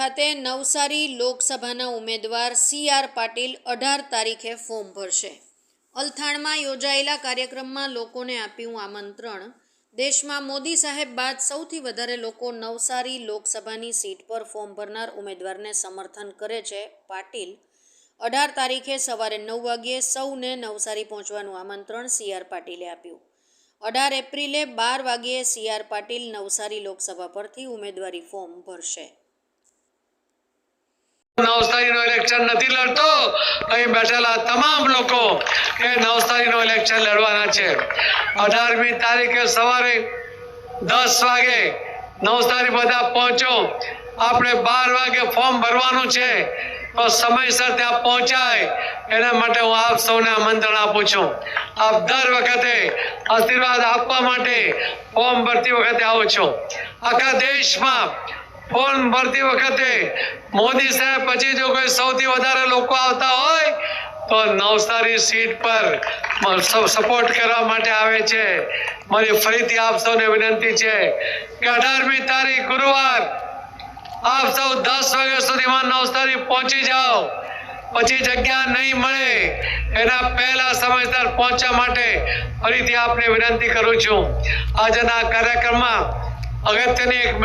ખાતે નવસારી લોકસભાના ઉમેદવાર CR પાટીલ 18 તારીખે ફોર્મ ભરશે। અલથાણમાં યોજાયેલા કાર્યક્રમમાં લોકોને આપ્યું આમંત્રણ। દેશમાં મોદી સાહેબ બાદ સૌથી વધારે લોકો નવસારી લોકસભાની સીટ પર ફોર્મ ભરનાર ઉમેદવારને સમર્થન કરે છે। પાટીલ 18 તારીખે સવારે 9 વાગ્યે સૌને નવસારી પહોંચવાનું આમંત્રણ CR પાટીલે આપ્યું। 18 એપ્રિલે 12 વાગ્યે CR પાટીલ નવસારી લોકસભા પરથી ઉમેદવારી ફોર્મ ભરશે। નવસારીનો ઇલેક્શન નથી લડતો, અહીં બેઠેલા તમામ લોકો એ નવસારીનો ઇલેક્શન લડવાના છે। 18મી તારીખે સવારે 10 વાગે નવસારી બધા પહોંચો। આપણે 12 વાગે ફોર્મ ભરવાનું છે, તો સમયસર ત્યાં પહોંચાય એના માટે હું આપ સૌને આમંત્રણ આપું છું। આપ દર વખતે આશીર્વાદ આપવા માટે ફોર્મ ભરતી વખતે આવો છો। આખા દેશમાં ફોર્મ ભરતી વખતે મોદી સાહેબ પછી જો કોઈ સૌથી વધારે લોકો આવતા હોય તો નવસારી સીટ પર સપોર્ટ કરવા માટે આવે છે। મારી ફરીથી આપ સૌને વિનંતી છે કે 18મી તારીખ ગુરુવાર આપ સૌ 10 વાગ્યા સુધીમાં નવસારી પહોંચી જાઓ। પછી જગ્યા નહીં મળે એના પહેલા સમયસર પહોંચવા માટે ફરીથી આપને વિનંતી કરું છું। આજના કાર્યક્રમમાં અગત્યની એક